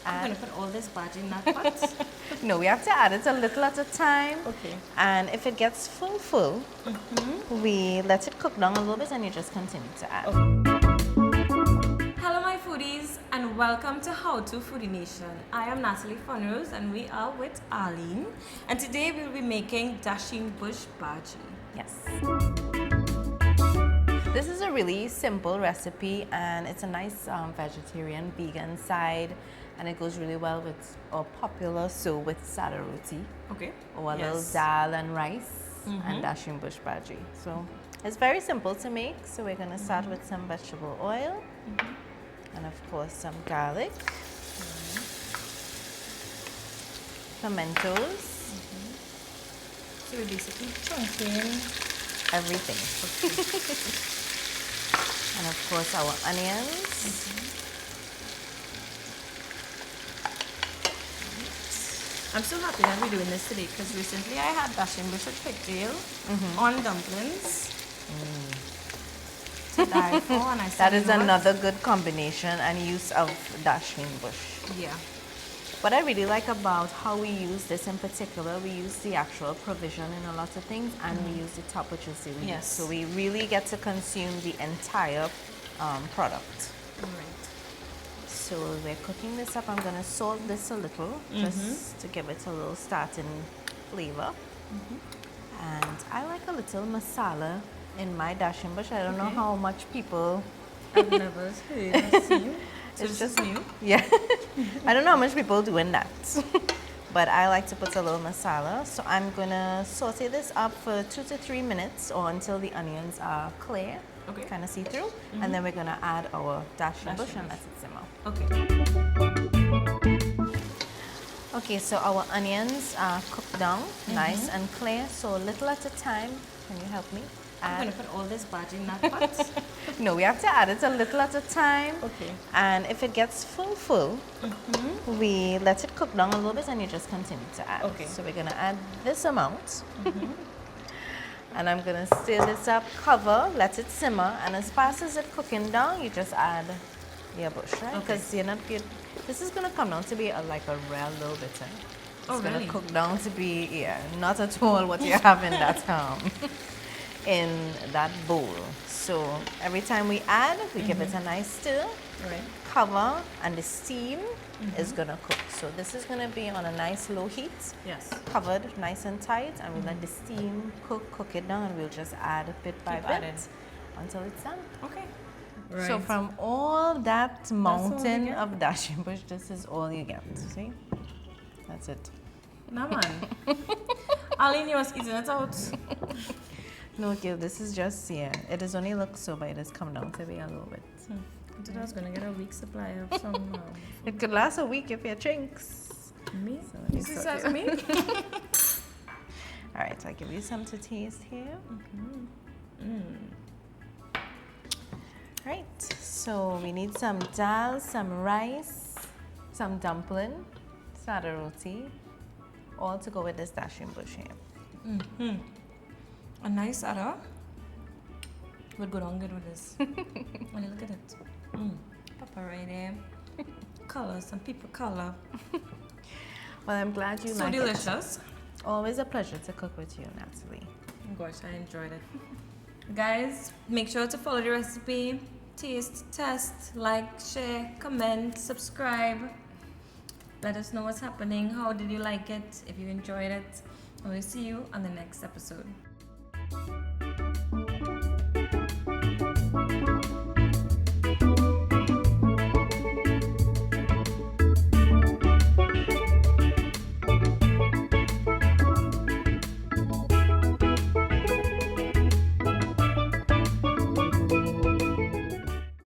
I'm going to put all this bhaji in that pot. No, we have to add it a little at a time. Okay. And if it gets full, we let it cook down a little bit and you just continue to add. Hello my foodies and welcome to How To Foodie Nation. I am Natalie Funrose and we are with Arlene. And today we'll be making Dasheen Bush Bhagi. Yes. This is a really simple recipe and it's a nice vegetarian, vegan side. And it goes really well with our popular with Sada Roti. Okay. Or a little dal and rice and Dasheen Bush Bhagi. So it's very simple to make. So we're going to start with some vegetable oil. And of course some garlic. Pimentos. So we're basically chunking everything. And of course our onions. I'm so happy that we're doing this today because recently I had Dasheen Bush with pigtail on dumplings. To die for, and I said, that is another good combination and use of Dasheen Bush. Yeah. What I really like about how we use this in particular, we use the actual provision in a lot of things and we use the top, which is the leaf. Yes. So we really get to consume the entire product. Right. So we're cooking this up. I'm going to salt this a little just to give it a little starting flavor. And I like a little masala in my Dasheen Bush. I don't know how much people... I've never heard or seen. So it's just new. Yeah. I don't know how much people do in that. But I like to put a little masala. So I'm going to saute this up for 2 to 3 minutes or until the onions are clear. Okay. Kind of see through. And then we're going to add our Dasheen Bush and let it simmer. Okay. Okay, so our onions are cooked down, nice and clear. So a little at a time. Can you help me? I'm going to put all this bhaji in that pot. No, we have to add it a little at a time. Okay. And if it gets full, we let it cook down a little bit and you just continue to add. Okay. So we're going to add this amount. And I'm going to stir this up, cover, let it simmer. And as fast as it's cooking down, you just add your bush, right? Because you're not good. This is going to come down to be like a real little bit. It's going to cook down to be, not at all what you have in that in that bowl. So every time we add, we give it a nice stir, cover, and the steam is gonna cook. So this is gonna be on a nice low heat, covered nice and tight, and we let the steam cook it down, and we'll just add bit by bit until it's done. Okay. So from all that mountain of Dasheen Bush, this is all you get. See? That's it. No man. Arlene, you was eating it out. No, Gil, this is just, it does only look so, but it has come down to be a little bit. I thought I was going to get a week's supply of some. It could last a week if you drinks. Me? So This is me? All right, I'll give you some to taste here. All right, so we need some dal, some rice, some dumpling, Sada Roti, all to go with this Dasheen Bush here. A nice Sada would go down good with this. When you look at it. Pepper right there. Color, some people color. Well, I'm glad you so like delicious. it. Always a pleasure to cook with you, Natalie. Oh gosh, I enjoyed it. Guys, make sure to follow the recipe. Taste, test, like, share, comment, subscribe. Let us know what's happening. How did you like it? If you enjoyed it. And we'll see you on the next episode.